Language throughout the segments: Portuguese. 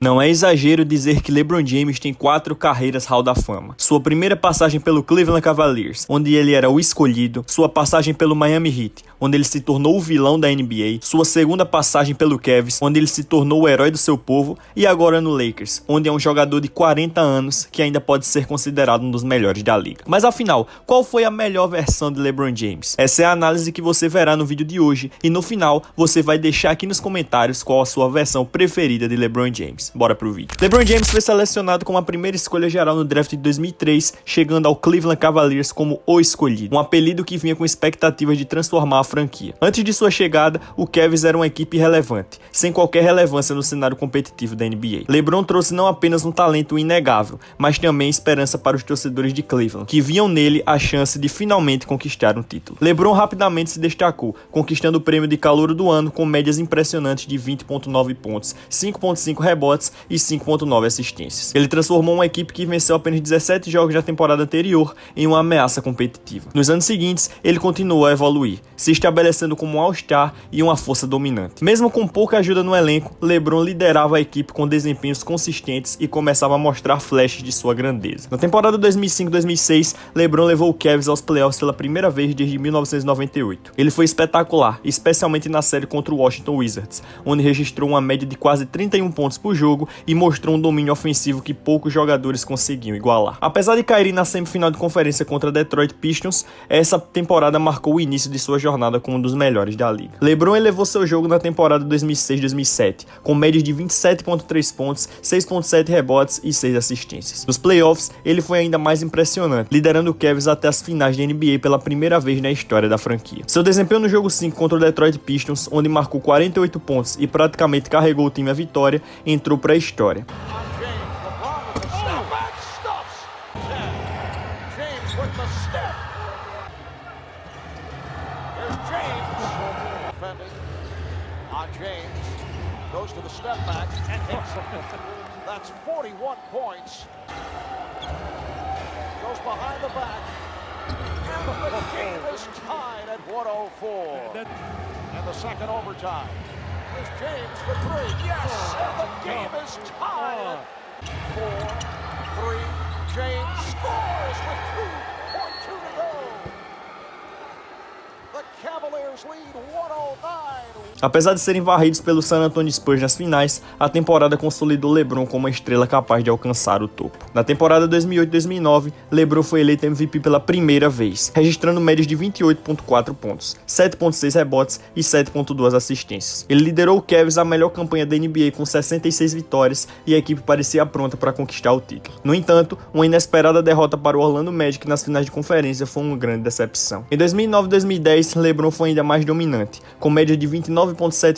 Não é exagero dizer que LeBron James tem 4 carreiras Hall da Fama. Sua primeira passagem pelo Cleveland Cavaliers, onde ele era o escolhido. Sua passagem pelo Miami Heat, onde ele se tornou o vilão da NBA. Sua segunda passagem pelo Cavs, onde ele se tornou o herói do seu povo. E agora no Lakers, onde é um jogador de 40 anos que ainda pode ser considerado um dos melhores da liga. Mas afinal, qual foi a melhor versão de LeBron James? Essa é a análise que você verá no vídeo de hoje. E no final, você vai deixar aqui nos comentários qual a sua versão preferida de LeBron James. Bora pro vídeo. LeBron James foi selecionado como a primeira escolha geral no draft de 2003, chegando ao Cleveland Cavaliers como o escolhido, um apelido que vinha com expectativas de transformar a franquia. Antes de sua chegada, o Cavs era uma equipe irrelevante, sem qualquer relevância no cenário competitivo da NBA. LeBron trouxe não apenas um talento inegável, mas também esperança para os torcedores de Cleveland, que viam nele a chance de finalmente conquistar um título. LeBron rapidamente se destacou, conquistando o prêmio de calouro do ano com médias impressionantes de 20.9 pontos, 5.5 rebotes e 5.9 assistências. Ele transformou uma equipe que venceu apenas 17 jogos na temporada anterior em uma ameaça competitiva. Nos anos seguintes, ele continuou a evoluir, se estabelecendo como um All-Star e uma força dominante. Mesmo com pouca ajuda no elenco, LeBron liderava a equipe com desempenhos consistentes e começava a mostrar flashes de sua grandeza. Na temporada 2005-2006, LeBron levou o Cavs aos playoffs pela primeira vez desde 1998. Ele foi espetacular, especialmente na série contra o Washington Wizards, onde registrou uma média de quase 31 pontos por jogo e mostrou um domínio ofensivo que poucos jogadores conseguiam igualar. Apesar de cair na semifinal de conferência contra Detroit Pistons, essa temporada marcou o início de sua jornada como um dos melhores da liga. LeBron elevou seu jogo na temporada 2006-2007, com médias de 27.3 pontos, 6.7 rebotes e 6 assistências. Nos playoffs, ele foi ainda mais impressionante, liderando o Cavs até as finais da NBA pela primeira vez na história da franquia. Seu desempenho no jogo 5 contra o Detroit Pistons, onde marcou 48 pontos e praticamente carregou o time à vitória, entrou para a história. James for three. Yes! And the game is tied. 4-3. James scores with 2.2 to go. The Cavaliers lead 109. Apesar de serem varridos pelo San Antonio Spurs nas finais, a temporada consolidou LeBron como uma estrela capaz de alcançar o topo. Na temporada 2008-2009, LeBron foi eleito MVP pela primeira vez, registrando médias de 28.4 pontos, 7.6 rebotes e 7.2 assistências. Ele liderou o Cavs à melhor campanha da NBA com 66 vitórias e a equipe parecia pronta para conquistar o título. No entanto, uma inesperada derrota para o Orlando Magic nas finais de conferência foi uma grande decepção. Em 2009-2010, LeBron foi ainda mais dominante, com média de 29.7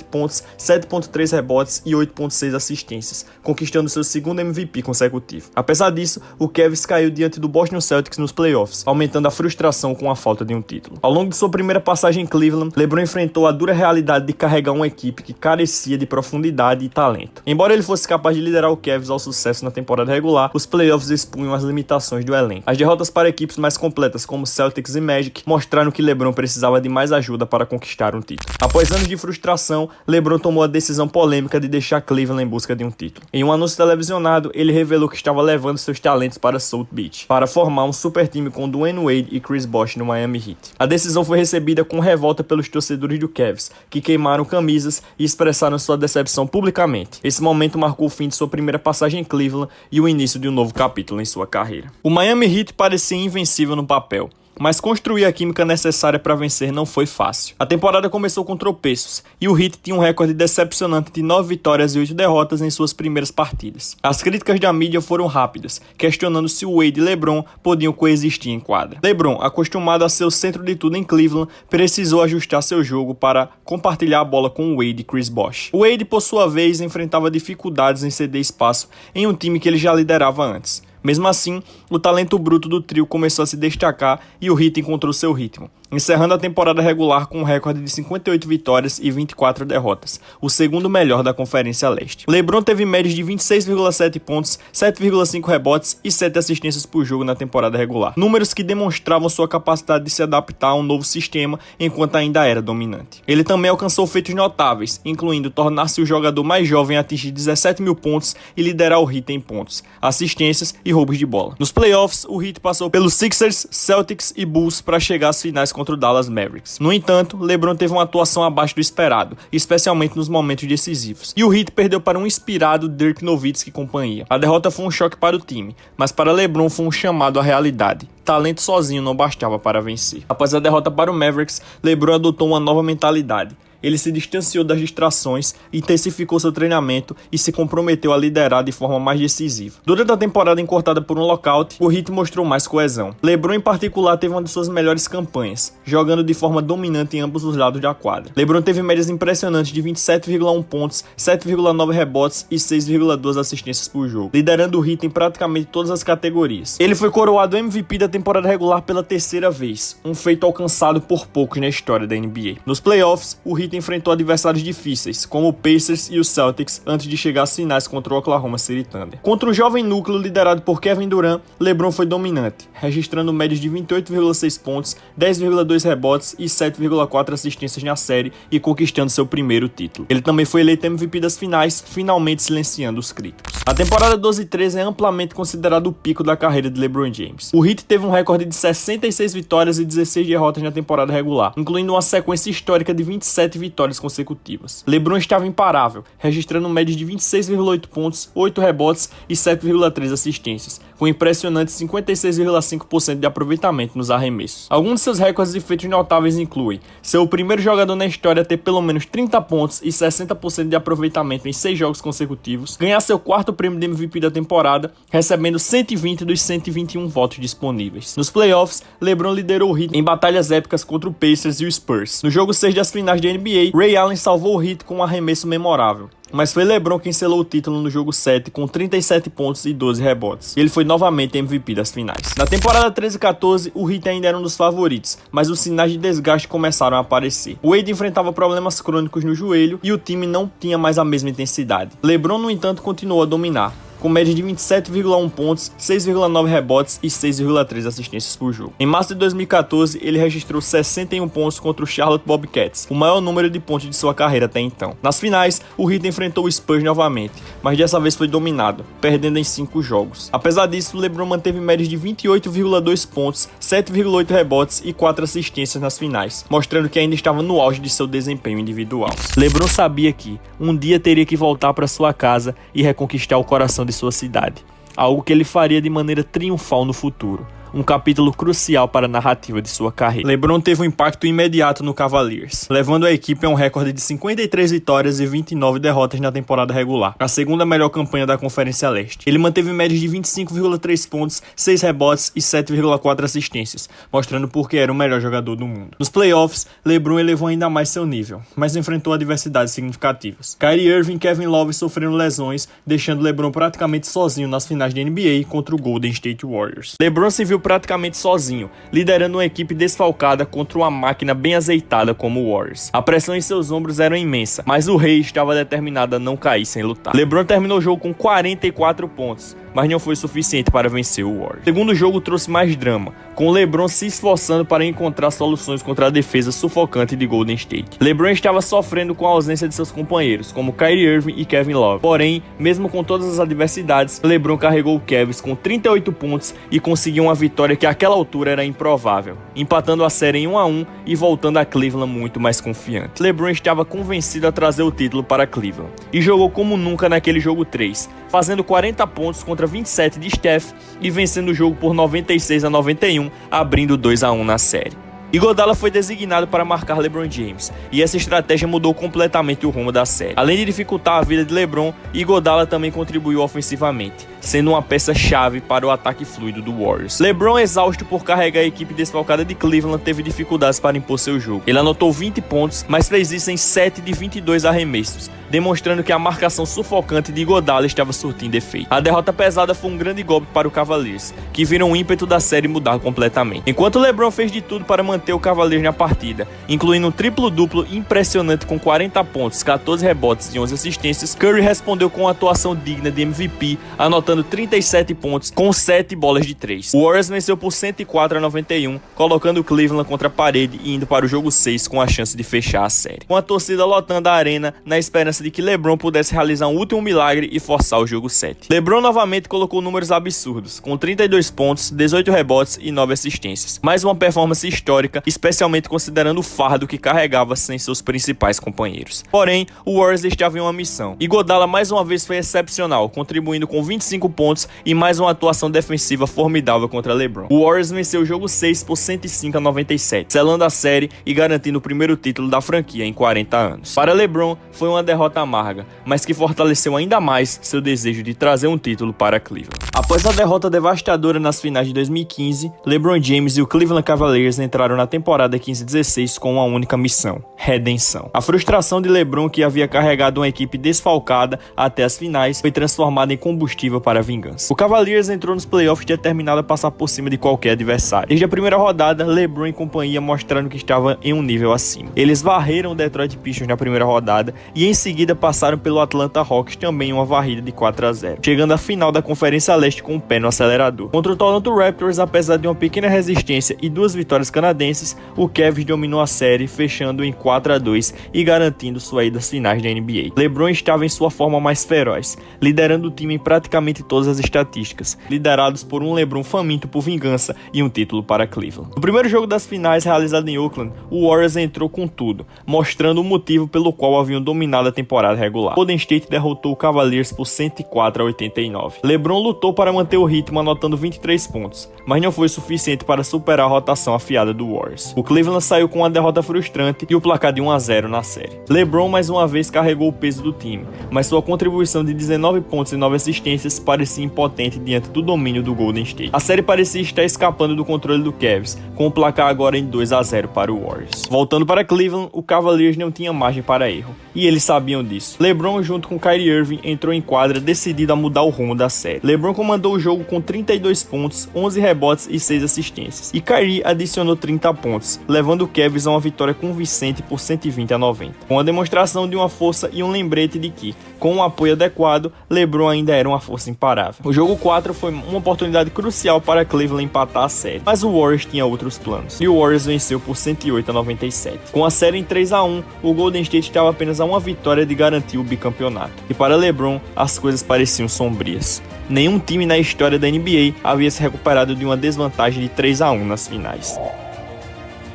pontos, 7.3 rebotes e 8.6 assistências, conquistando seu segundo MVP consecutivo. Apesar disso, o Cavs caiu diante do Boston Celtics nos playoffs, aumentando a frustração com a falta de um título. Ao longo de sua primeira passagem em Cleveland, LeBron enfrentou a dura realidade de carregar uma equipe que carecia de profundidade e talento. Embora ele fosse capaz de liderar o Cavs ao sucesso na temporada regular, os playoffs expunham as limitações do elenco. As derrotas para equipes mais completas como Celtics e Magic mostraram que LeBron precisava de mais ajuda para conquistar um título. Após anos de frustração, LeBron tomou a decisão polêmica de deixar Cleveland em busca de um título. Em um anúncio televisionado, ele revelou que estava levando seus talentos para South Beach, para formar um super time com Dwayne Wade e Chris Bosh no Miami Heat. A decisão foi recebida com revolta pelos torcedores do Cavs, que queimaram camisas e expressaram sua decepção publicamente. Esse momento marcou o fim de sua primeira passagem em Cleveland e o início de um novo capítulo em sua carreira. O Miami Heat parecia invencível no papel, mas construir a química necessária para vencer não foi fácil. A temporada começou com tropeços, e o Heat tinha um recorde decepcionante de 9 vitórias e 8 derrotas em suas primeiras partidas. As críticas da mídia foram rápidas, questionando se o Wade e LeBron podiam coexistir em quadra. LeBron, acostumado a ser o centro de tudo em Cleveland, precisou ajustar seu jogo para compartilhar a bola com Wade e Chris Bosh. O Wade, por sua vez, enfrentava dificuldades em ceder espaço em um time que ele já liderava antes. Mesmo assim, o talento bruto do trio começou a se destacar e o Heat encontrou seu ritmo. encerrando a temporada regular com um recorde de 58 vitórias e 24 derrotas, o segundo melhor da Conferência Leste. LeBron teve médias de 26,7 pontos, 7,5 rebotes e 7 assistências por jogo na temporada regular, números que demonstravam sua capacidade de se adaptar a um novo sistema enquanto ainda era dominante. Ele também alcançou feitos notáveis, incluindo tornar-se o jogador mais jovem a atingir 17 mil pontos e liderar o Heat em pontos, assistências e roubos de bola. Nos playoffs, o Heat passou pelos Sixers, Celtics e Bulls para chegar às finais contra o Dallas Mavericks. No entanto, LeBron teve uma atuação abaixo do esperado, especialmente nos momentos decisivos, e o Heat perdeu para um inspirado Dirk Nowitzki e companhia. A derrota foi um choque para o time, mas para LeBron foi um chamado à realidade. Talento sozinho não bastava para vencer. Após a derrota para o Mavericks, LeBron adotou uma nova mentalidade. Ele se distanciou das distrações, intensificou seu treinamento e se comprometeu a liderar de forma mais decisiva. Durante a temporada encurtada por um lockout, o Heat mostrou mais coesão. LeBron, em particular, teve uma de suas melhores campanhas, jogando de forma dominante em ambos os lados da quadra. LeBron teve médias impressionantes de 27,1 pontos, 7,9 rebotes e 6,2 assistências por jogo, liderando o Heat em praticamente todas as categorias. Ele foi coroado MVP da temporada regular pela terceira vez, um feito alcançado por poucos na história da NBA. Nos playoffs, o Heat enfrentou adversários difíceis, como o Pacers e os Celtics, antes de chegar às finais contra o Oklahoma City Thunder. Contra o jovem núcleo liderado por Kevin Durant, LeBron foi dominante, registrando médias de 28,6 pontos, 10,2 rebotes e 7,4 assistências na série e conquistando seu primeiro título. Ele também foi eleito MVP das finais, finalmente silenciando os críticos. A temporada 12-13 é amplamente considerado o pico da carreira de LeBron James. O Heat teve um recorde de 66 vitórias e 16 derrotas na temporada regular, incluindo uma sequência histórica de 27 vitórias consecutivas. LeBron estava imparável, registrando médias de 26,8 pontos, 8 rebotes e 7,3 assistências, com impressionantes 56,5% de aproveitamento nos arremessos. Alguns de seus recordes e feitos notáveis incluem ser o primeiro jogador na história a ter pelo menos 30 pontos e 60% de aproveitamento em 6 jogos consecutivos, ganhar seu quarto prêmio de MVP da temporada, recebendo 120 dos 121 votos disponíveis. Nos playoffs, LeBron liderou o Heat em batalhas épicas contra o Pacers e o Spurs. No jogo 6 das finais da NBA, Ray Allen salvou o Heat com um arremesso memorável, mas foi LeBron quem selou o título no jogo 7 com 37 pontos e 12 rebotes. Ele foi novamente MVP das finais. Na temporada 13-14, o Heat ainda era um dos favoritos, mas os sinais de desgaste começaram a aparecer. O Wade enfrentava problemas crônicos no joelho e o time não tinha mais a mesma intensidade. LeBron, no entanto, continuou a dominar, com média de 27,1 pontos, 6,9 rebotes e 6,3 assistências por jogo. Em março de 2014, ele registrou 61 pontos contra o Charlotte Bobcats, o maior número de pontos de sua carreira até então. Nas finais, o Heat enfrentou o Spurs novamente, mas dessa vez foi dominado, perdendo em 5 jogos. Apesar disso, LeBron manteve médias de 28,2 pontos, 7,8 rebotes e 4 assistências nas finais, mostrando que ainda estava no auge de seu desempenho individual. LeBron sabia que um dia teria que voltar para sua casa e reconquistar o coração de sua cidade, algo que ele faria de maneira triunfal no futuro. Um capítulo crucial para a narrativa de sua carreira. LeBron teve um impacto imediato no Cavaliers, levando a equipe a um recorde de 53 vitórias e 29 derrotas na temporada regular, a segunda melhor campanha da Conferência Leste. Ele manteve médias de 25,3 pontos, 6 rebotes e 7,4 assistências, mostrando por que era o melhor jogador do mundo. Nos playoffs, LeBron elevou ainda mais seu nível, mas enfrentou adversidades significativas. Kyrie Irving e Kevin Love sofreram lesões, deixando LeBron praticamente sozinho nas finais da NBA contra o Golden State Warriors. LeBron se viu praticamente sozinho, liderando uma equipe desfalcada contra uma máquina bem azeitada como o Warriors. A pressão em seus ombros era imensa, mas o rei estava determinado a não cair sem lutar. LeBron terminou o jogo com 44 pontos, mas não foi suficiente para vencer o Warriors. O segundo jogo trouxe mais drama, com LeBron se esforçando para encontrar soluções contra a defesa sufocante de Golden State. LeBron estava sofrendo com a ausência de seus companheiros, como Kyrie Irving e Kevin Love. Porém, mesmo com todas as adversidades, LeBron carregou o Cavs com 38 pontos e conseguiu uma vitória que àquela altura era improvável, empatando a série em 1-1 e voltando a Cleveland muito mais confiante. LeBron estava convencido a trazer o título para Cleveland e jogou como nunca naquele jogo 3, fazendo 40 pontos contra 27 de Steph e vencendo o jogo por 96-91, abrindo 2-1 na série. Iguodala foi designado para marcar LeBron James, e essa estratégia mudou completamente o rumo da série. Além de dificultar a vida de LeBron, Iguodala também contribuiu ofensivamente, sendo uma peça-chave para o ataque fluido do Warriors. LeBron, exausto por carregar a equipe desfalcada de Cleveland, teve dificuldades para impor seu jogo. Ele anotou 20 pontos, mas fez isso em 7 de 22 arremessos, demonstrando que a marcação sufocante de Iguodala estava surtindo efeito. A derrota pesada foi um grande golpe para o Cavaliers, que viram o ímpeto da série mudar completamente. Enquanto LeBron fez de tudo para manter o Cavaliers na partida, incluindo um triplo-duplo impressionante com 40 pontos, 14 rebotes e 11 assistências, Curry respondeu com uma atuação digna de MVP, anotando 37 pontos com 7 bolas de 3. O Warriors venceu por 104-91, colocando o Cleveland contra a parede e indo para o jogo 6 com a chance de fechar a série, com a torcida lotando a arena na esperança de que LeBron pudesse realizar um último milagre e forçar o jogo 7. LeBron novamente colocou números absurdos, com 32 pontos, 18 rebotes e 9 assistências. Mais uma performance histórica, especialmente considerando o fardo que carregava sem seus principais companheiros. Porém, o Warriors estava em uma missão. Iguodala mais uma vez foi excepcional, contribuindo com 25 pontos e mais uma atuação defensiva formidável contra LeBron. O Warriors venceu o jogo 6 por 105-97, selando a série e garantindo o primeiro título da franquia em 40 anos. Para LeBron, foi uma derrota amarga, mas que fortaleceu ainda mais seu desejo de trazer um título para Cleveland. Após a derrota devastadora nas finais de 2015, LeBron James e o Cleveland Cavaliers entraram na temporada 15-16 com uma única missão: redenção. A frustração de LeBron, que havia carregado uma equipe desfalcada até as finais, foi transformada em combustível para a vingança. O Cavaliers entrou nos playoffs determinado a passar por cima de qualquer adversário. Desde a primeira rodada, LeBron e companhia mostraram que estava em um nível acima. Eles varreram o Detroit Pistons na primeira rodada e em seguida passaram pelo Atlanta Hawks também em uma varrida de 4-0, chegando à final da Conferência Leste com o pé no acelerador. Contra o Toronto Raptors, apesar de uma pequena resistência e 2 vitórias canadenses, o Cavs dominou a série, fechando em 4-2 e garantindo sua ida às finais da NBA. LeBron estava em sua forma mais feroz, liderando o time em praticamente todas as estatísticas, liderados por um LeBron faminto por vingança e um título para Cleveland. No primeiro jogo das finais, realizado em Oakland, o Warriors entrou com tudo, mostrando o motivo pelo qual haviam dominado a temporada regular. Golden State derrotou o Cavaliers por 104-89. LeBron lutou para manter o ritmo, anotando 23 pontos, mas não foi suficiente para superar a rotação afiada do Warriors. O Cleveland saiu com uma derrota frustrante e o placar de 1-0 na série. LeBron mais uma vez carregou o peso do time, mas sua contribuição de 19 pontos e 9 assistências parecia impotente diante do domínio do Golden State. A série parecia estar escapando do controle do Cavs, com o placar agora em 2-0 para o Warriors. Voltando para Cleveland, o Cavaliers não tinha margem para erro, e eles sabiam disso. LeBron, junto com Kyrie Irving, entrou em quadra decidido a mudar o rumo da série. LeBron comandou o jogo com 32 pontos, 11 rebotes e 6 assistências, e Kyrie adicionou 30 pontos, levando o Cavs a uma vitória convincente por 120-90, com a demonstração de uma força e um lembrete de que, com um apoio adequado, LeBron ainda era uma força imparável. O jogo 4 foi uma oportunidade crucial para Cleveland empatar a série, mas o Warriors tinha outros planos, e o Warriors venceu por 108-97. Com a série em 3-1, o Golden State estava apenas a uma vitória de garantir o bicampeonato, e para LeBron, as coisas pareciam sombrias. Nenhum time na história da NBA havia se recuperado de uma desvantagem de 3-1 nas finais.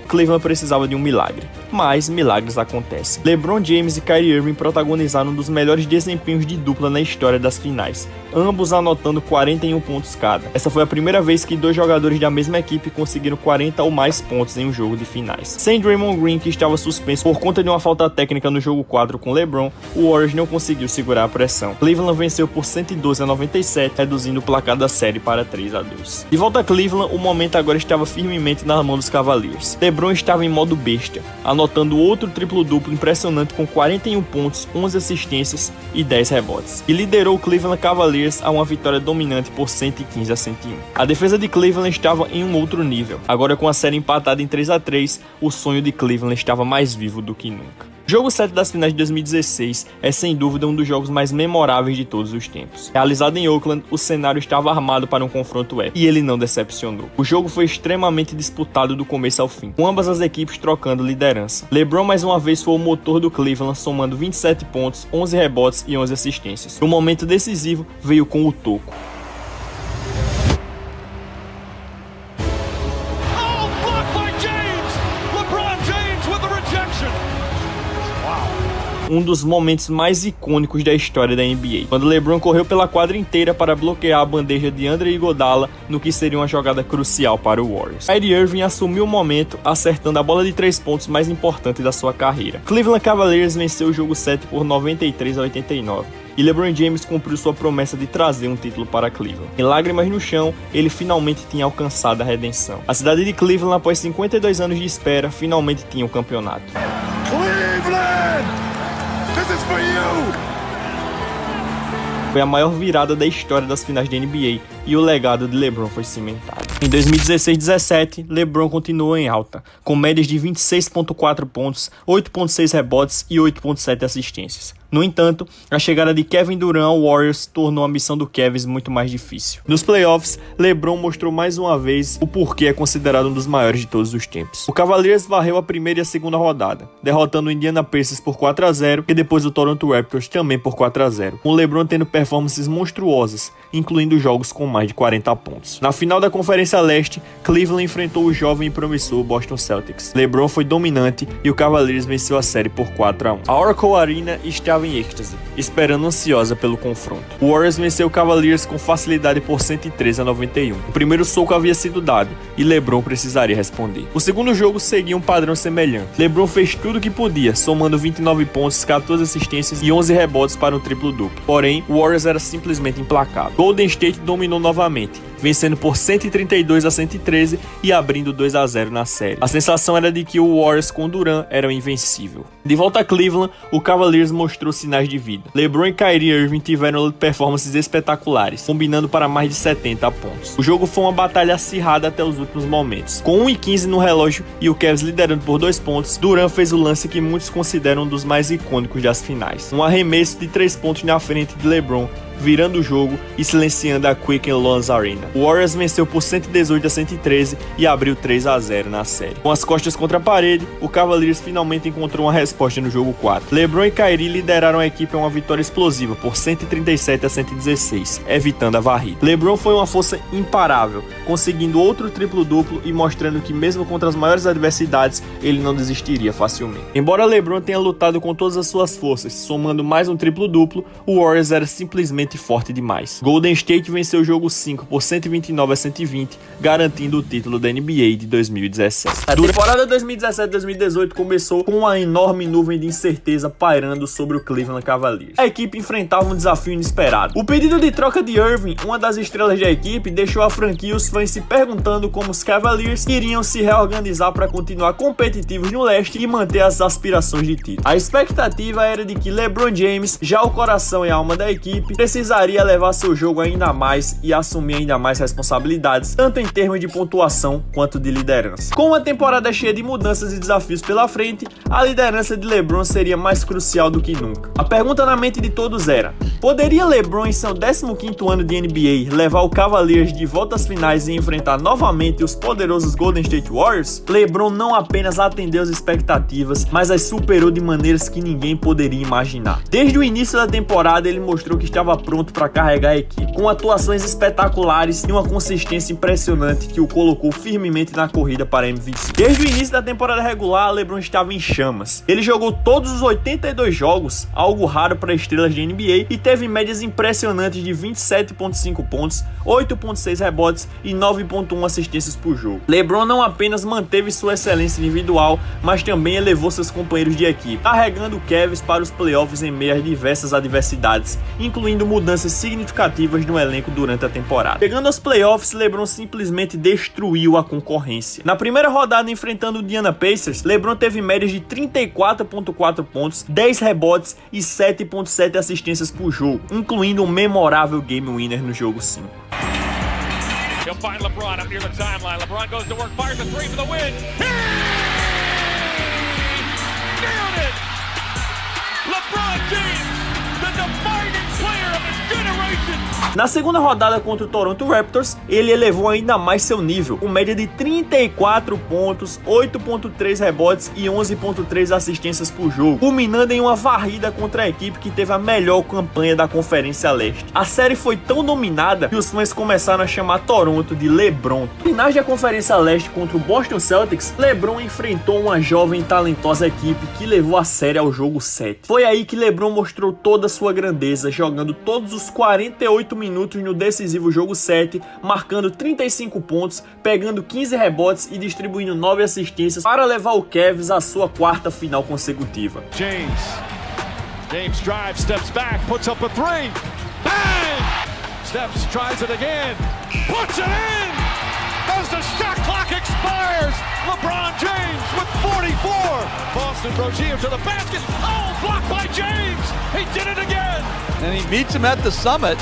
Cleveland precisava de um milagre, mas milagres acontecem. LeBron James e Kyrie Irving protagonizaram um dos melhores desempenhos de dupla na história das finais, ambos anotando 41 pontos cada. Essa foi a primeira vez que 2 jogadores da mesma equipe conseguiram 40 ou mais pontos em um jogo de finais. Sem Draymond Green, que estava suspenso por conta de uma falta técnica no jogo 4 com LeBron, o Warriors não conseguiu segurar a pressão. Cleveland venceu por 112-97, reduzindo o placar da série para 3-2. De volta a Cleveland, o momento agora estava firmemente na mão dos Cavaliers. LeBron estava em modo bestia, anotando outro triplo-duplo impressionante com 41 pontos, 11 assistências e 10 rebotes, e liderou o Cleveland Cavaliers a uma vitória dominante por 115-101. A defesa de Cleveland estava em um outro nível. Agora, com a série empatada em 3-3, o sonho de Cleveland estava mais vivo do que nunca. O jogo 7 das finais de 2016 é sem dúvida um dos jogos mais memoráveis de todos os tempos. Realizado em Oakland, o cenário estava armado para um confronto épico, e ele não decepcionou. O jogo foi extremamente disputado do começo ao fim, com ambas as equipes trocando liderança. LeBron mais uma vez foi o motor do Cleveland, somando 27 pontos, 11 rebotes e 11 assistências. No momento decisivo, veio com o toco. Um dos momentos mais icônicos da história da NBA, quando LeBron correu pela quadra inteira para bloquear a bandeja de Andre Iguodala no que seria uma jogada crucial para o Warriors. Kyrie Irving assumiu o momento, acertando a bola de 3 pontos mais importante da sua carreira. Cleveland Cavaliers venceu o jogo 7 por 93-89. E LeBron James cumpriu sua promessa de trazer um título para Cleveland. Em lágrimas no chão, ele finalmente tinha alcançado a redenção. A cidade de Cleveland, após 52 anos de espera, finalmente tinha o campeonato. Cleveland! This is for you! Foi a maior virada da história das finais da NBA e o legado de LeBron foi cimentado. Em 2016-17, LeBron continuou em alta, com médias de 26,4 pontos, 8,6 rebotes e 8,7 assistências. No entanto, a chegada de Kevin Durant ao Warriors tornou a missão do Cavs muito mais difícil. Nos playoffs, LeBron mostrou mais uma vez o porquê é considerado um dos maiores de todos os tempos. O Cavaliers varreu a primeira e a segunda rodada, derrotando o Indiana Pacers por 4-0 e depois o Toronto Raptors também por 4-0, com LeBron tendo performances monstruosas, incluindo jogos com mais de 40 pontos. Na final da Conferência Leste, Cleveland enfrentou o jovem e promissor Boston Celtics. LeBron foi dominante e o Cavaliers venceu a série por 4-1. A Oracle Arena estava em êxtase, esperando ansiosa pelo confronto. O Warriors venceu o Cavaliers com facilidade por 103-91. O primeiro soco havia sido dado e LeBron precisaria responder. O segundo jogo seguia um padrão semelhante. LeBron fez tudo o que podia, somando 29 pontos, 14 assistências e 11 rebotes para um triplo-duplo. Porém, o Warriors era simplesmente implacável. Golden State dominou novamente, vencendo por 132-113 e abrindo 2-0 na série. A sensação era de que o Warriors com Durant era invencível. De volta a Cleveland, o Cavaliers mostrou sinais de vida. LeBron e Kyrie Irving tiveram performances espetaculares, combinando para mais de 70 pontos. O jogo foi uma batalha acirrada até os últimos momentos. Com 1:15 no relógio e o Cavs liderando por 2 pontos, Durant fez o lance que muitos consideram um dos mais icônicos das finais. Um arremesso de 3 pontos na frente de LeBron, virando o jogo e silenciando a Quicken Loans Arena. O Warriors venceu por 118-113 e abriu 3-0 na série. Com as costas contra a parede, o Cavaliers finalmente encontrou uma resposta no jogo 4. LeBron e Kyrie lideraram a equipe a uma vitória explosiva por 137-116, evitando a varrida. LeBron foi uma força imparável, conseguindo outro triplo-duplo e mostrando que mesmo contra as maiores adversidades, ele não desistiria facilmente. Embora LeBron tenha lutado com todas as suas forças, somando mais um triplo-duplo, o Warriors era simplesmente forte demais. Golden State venceu o jogo 5 por 129-120, garantindo o título da NBA de 2017. A temporada 2017-2018 começou com uma enorme nuvem de incerteza pairando sobre o Cleveland Cavaliers. A equipe enfrentava um desafio inesperado. O pedido de troca de Irving, uma das estrelas da equipe, deixou a franquia e os fãs se perguntando como os Cavaliers iriam se reorganizar para continuar competitivos no leste e manter as aspirações de título. A expectativa era de que LeBron James, já o coração e a alma da equipe, precisaria levar seu jogo ainda mais e assumir ainda mais responsabilidades, tanto em termos de pontuação quanto de liderança. Com uma temporada cheia de mudanças e desafios pela frente, a liderança de LeBron seria mais crucial do que nunca. A pergunta na mente de todos era: poderia LeBron, em seu 15º ano de NBA, levar o Cavaliers de volta às finais e enfrentar novamente os poderosos Golden State Warriors? LeBron não apenas atendeu as expectativas, mas as superou de maneiras que ninguém poderia imaginar. Desde o início da temporada, ele mostrou que estava pronto para carregar a equipe, com atuações espetaculares e uma consistência impressionante que o colocou firmemente na corrida para MVP. Desde o início da temporada regular, LeBron estava em chamas. Ele jogou todos os 82 jogos, algo raro para estrelas de NBA, e teve médias impressionantes de 27,5 pontos, 8,6 rebotes e 9,1 assistências por jogo. LeBron não apenas manteve sua excelência individual, mas também elevou seus companheiros de equipe, carregando o Cavs para os playoffs em meio a diversas adversidades, incluindo mudanças significativas no elenco durante a temporada. Chegando aos playoffs, LeBron simplesmente destruiu a concorrência. Na primeira rodada, enfrentando o Indiana Pacers, LeBron teve médias de 34,4 pontos, 10 rebotes e 7,7 assistências por jogo, incluindo um memorável game winner no jogo 5. He'll find LeBron up near the timeline. LeBron goes to work, fires a three for the win. Nailed it! LeBron James, the defining player of his generation. Na segunda rodada contra o Toronto Raptors, ele elevou ainda mais seu nível, com média de 34 pontos, 8,3 rebotes e 11,3 assistências por jogo, culminando em uma varrida contra a equipe que teve a melhor campanha da Conferência Leste. A série foi tão dominada que os fãs começaram a chamar Toronto de LeBron. No final da Conferência Leste contra o Boston Celtics, LeBron enfrentou uma jovem e talentosa equipe que levou a série ao jogo 7. Foi aí que LeBron mostrou toda a sua grandeza, jogando todos os 48 minutos no decisivo jogo 7, marcando 35 pontos, pegando 15 rebotes e distribuindo 9 assistências para levar o Cavs à sua quarta final consecutiva. James drives, steps back, puts up a three. Bang! Steps, tries it again. Puts it in! Does the shot clock expire? fires. LeBron James with 44. Boston Brozier to the basket. Oh, blocked by James. He did it again. And he meets him at the summit.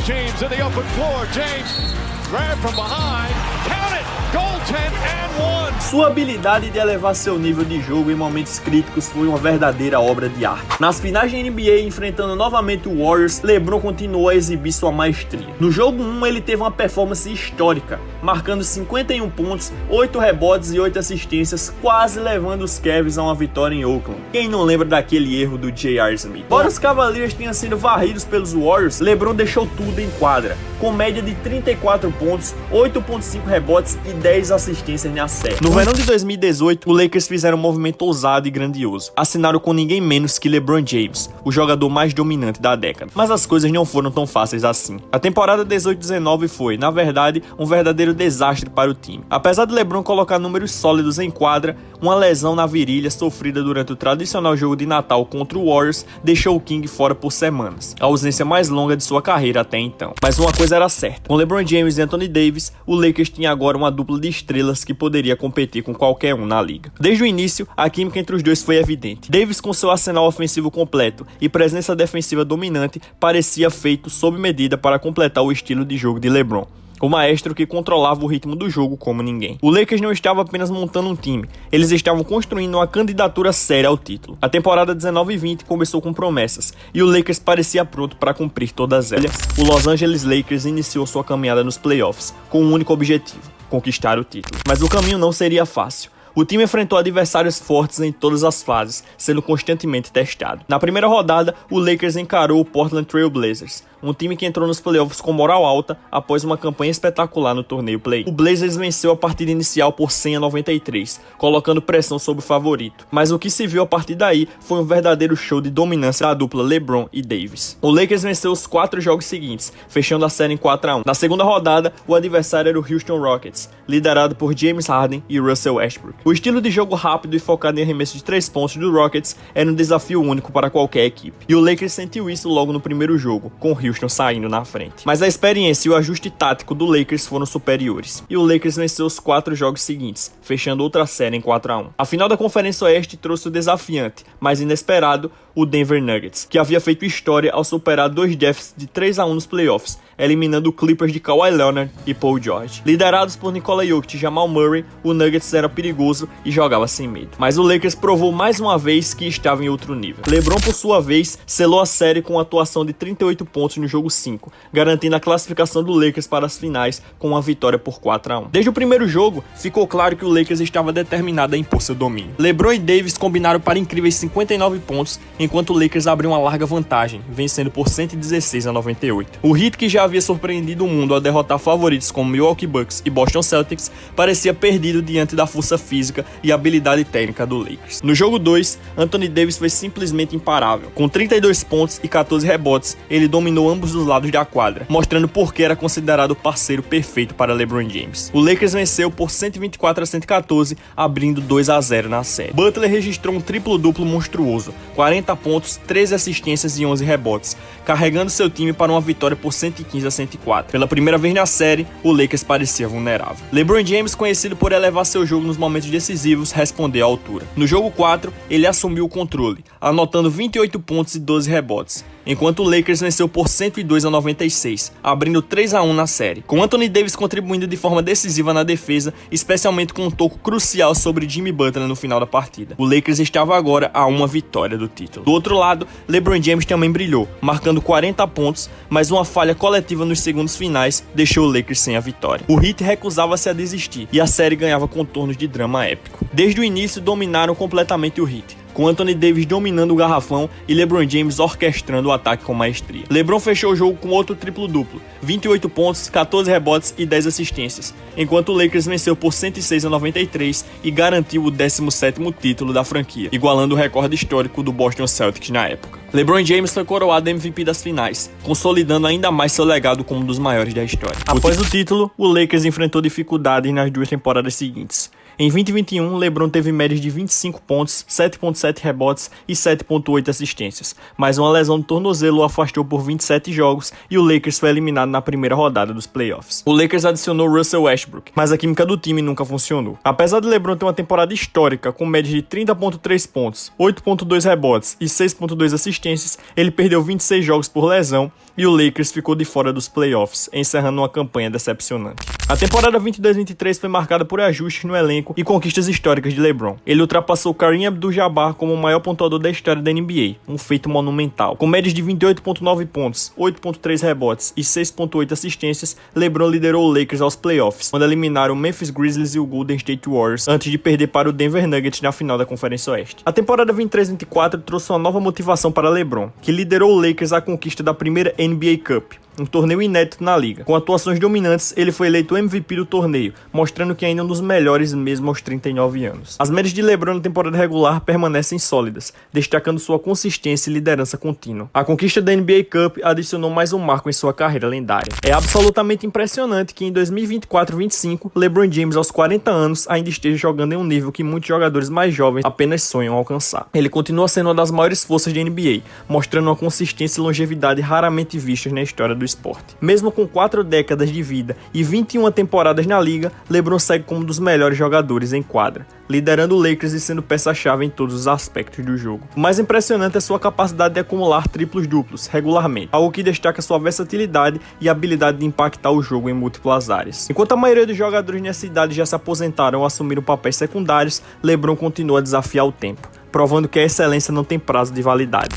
James in the open floor. James grab from behind. Count it. Goaltend and one. Sua habilidade de elevar seu nível de jogo em momentos críticos foi uma verdadeira obra de arte. Nas finais de NBA, enfrentando novamente o Warriors, LeBron continuou a exibir sua maestria. No jogo 1, ele teve uma performance histórica, marcando 51 pontos, 8 rebotes e 8 assistências, quase levando os Cavs a uma vitória em Oakland. Quem não lembra daquele erro do J.R. Smith? Embora os Cavaliers tenham sido varridos pelos Warriors, LeBron deixou tudo em quadra, com média de 34 pontos, 8.5 rebotes e 10 assistências na série. No verão de 2018, o Lakers fizeram um movimento ousado e grandioso. Assinaram com ninguém menos que LeBron James, o jogador mais dominante da década. Mas as coisas não foram tão fáceis assim. A temporada 18-19 foi, na verdade, um verdadeiro desastre para o time. Apesar de LeBron colocar números sólidos em quadra, uma lesão na virilha sofrida durante o tradicional jogo de Natal contra o Warriors deixou o King fora por semanas, a ausência mais longa de sua carreira até então. Mas uma coisa era certa, com LeBron James e Anthony Davis, o Lakers tinha agora uma dupla de estrelas que poderia competir com qualquer um na liga. Desde o início, a química entre os dois foi evidente. Davis, com seu arsenal ofensivo completo e presença defensiva dominante, parecia feito sob medida para completar o estilo de jogo de LeBron, o maestro que controlava o ritmo do jogo como ninguém. O Lakers não estava apenas montando um time, eles estavam construindo uma candidatura séria ao título. A temporada 19-20 começou com promessas, e o Lakers parecia pronto para cumprir todas elas. O Los Angeles Lakers iniciou sua caminhada nos playoffs, com um único objetivo: conquistar o título. Mas o caminho não seria fácil. O time enfrentou adversários fortes em todas as fases, sendo constantemente testado. Na primeira rodada, o Lakers encarou o Portland Trail Blazers, um time que entrou nos playoffs com moral alta após uma campanha espetacular no torneio play. O Blazers venceu a partida inicial por 100-93, colocando pressão sobre o favorito. Mas o que se viu a partir daí foi um verdadeiro show de dominância da dupla LeBron e Davis. O Lakers venceu os 4 jogos seguintes, fechando a série em 4-1. Na segunda rodada, o adversário era o Houston Rockets, liderado por James Harden e Russell Westbrook. O estilo de jogo rápido e focado em arremesso de 3 pontos do Rockets era um desafio único para qualquer equipe, e o Lakers sentiu isso logo no primeiro jogo, com Houston saindo na frente. Mas a experiência e o ajuste tático do Lakers foram superiores, e o Lakers venceu os 4 jogos seguintes, fechando outra série em 4-1. A final da Conferência Oeste trouxe o desafiante, mas inesperado, o Denver Nuggets, que havia feito história ao superar 2 déficits de 3-1 nos playoffs, eliminando o Clippers de Kawhi Leonard e Paul George. Liderados por Nikola Jokic e Jamal Murray, o Nuggets era perigoso e jogava sem medo. Mas o Lakers provou mais uma vez que estava em outro nível. LeBron, por sua vez, selou a série com uma atuação de 38 pontos no jogo 5, garantindo a classificação do Lakers para as finais com uma vitória por 4-1. Desde o primeiro jogo, ficou claro que o Lakers estava determinado a impor seu domínio. LeBron e Davis combinaram para incríveis 59 pontos, enquanto o Lakers abriu uma larga vantagem, vencendo por 116-98. O Heat, que já havia surpreendido o mundo ao derrotar favoritos como Milwaukee Bucks e Boston Celtics, parecia perdido diante da força física e habilidade técnica do Lakers. No jogo 2, Anthony Davis foi simplesmente imparável. Com 32 pontos e 14 rebotes, ele dominou ambos os lados da quadra, mostrando por que era considerado o parceiro perfeito para LeBron James. O Lakers venceu por 124-114, abrindo 2-0 na série. Butler registrou um triplo-duplo monstruoso, 40 pontos, 13 assistências e 11 rebotes, carregando seu time para uma vitória por 115-104. Pela primeira vez na série, o Lakers parecia vulnerável. LeBron James, conhecido por elevar seu jogo nos momentos decisivos, respondeu à altura. No jogo 4, ele assumiu o controle, anotando 28 pontos e 12 rebotes, enquanto o Lakers venceu por 102-96, abrindo 3-1 na série, com Anthony Davis contribuindo de forma decisiva na defesa, especialmente com um toco crucial sobre Jimmy Butler no final da partida. O Lakers estava agora a uma vitória do título. Do outro lado, LeBron James também brilhou, marcando 40 pontos, mas uma falha coletiva nos segundos finais deixou o Lakers sem a vitória. O Heat recusava-se a desistir, e a série ganhava contornos de drama épico. Desde o início, dominaram completamente o Heat, com Anthony Davis dominando o garrafão e LeBron James orquestrando o ataque com maestria. LeBron fechou o jogo com outro triplo-duplo, 28 pontos, 14 rebotes e 10 assistências, enquanto o Lakers venceu por 106-93 e garantiu o 17º título da franquia, igualando o recorde histórico do Boston Celtics na época. LeBron James foi coroado MVP das finais, consolidando ainda mais seu legado como um dos maiores da história. Após o título, o Lakers enfrentou dificuldades nas 2 temporadas seguintes. Em 2021, LeBron teve médias de 25 pontos, 7.7 rebotes e 7.8 assistências, mas uma lesão no tornozelo o afastou por 27 jogos e o Lakers foi eliminado na primeira rodada dos playoffs. O Lakers adicionou Russell Westbrook, mas a química do time nunca funcionou. Apesar de LeBron ter uma temporada histórica com média de 30.3 pontos, 8.2 rebotes e 6.2 assistências, ele perdeu 26 jogos por lesão e o Lakers ficou de fora dos playoffs, encerrando uma campanha decepcionante. A temporada 22-23 foi marcada por ajustes no elenco e conquistas históricas de LeBron. Ele ultrapassou Kareem Abdul-Jabbar como o maior pontuador da história da NBA, um feito monumental. Com médias de 28.9 pontos, 8.3 rebotes e 6.8 assistências, LeBron liderou o Lakers aos playoffs, quando eliminaram o Memphis Grizzlies e o Golden State Warriors, antes de perder para o Denver Nuggets na final da Conferência Oeste. A temporada 23-24 trouxe uma nova motivação para LeBron, que liderou o Lakers à conquista da primeira NBA Cup, um torneio inédito na liga. Com atuações dominantes, ele foi eleito MVP do torneio, mostrando que ainda é um dos melhores mesmo aos 39 anos. As médias de LeBron na temporada regular permanecem sólidas, destacando sua consistência e liderança contínua. A conquista da NBA Cup adicionou mais um marco em sua carreira lendária. É absolutamente impressionante que em 2024-25, LeBron James aos 40 anos ainda esteja jogando em um nível que muitos jogadores mais jovens apenas sonham alcançar. Ele continua sendo uma das maiores forças da NBA, mostrando uma consistência e longevidade raramente vistas na história do esporte. Mesmo com 4 décadas de vida e 21 temporadas na liga, LeBron segue como um dos melhores jogadores em quadra, liderando o Lakers e sendo peça-chave em todos os aspectos do jogo. O mais impressionante é sua capacidade de acumular triplos-duplos regularmente, algo que destaca sua versatilidade e habilidade de impactar o jogo em múltiplas áreas. Enquanto a maioria dos jogadores nessa idade já se aposentaram ou assumiram papéis secundários, LeBron continua a desafiar o tempo, provando que a excelência não tem prazo de validade.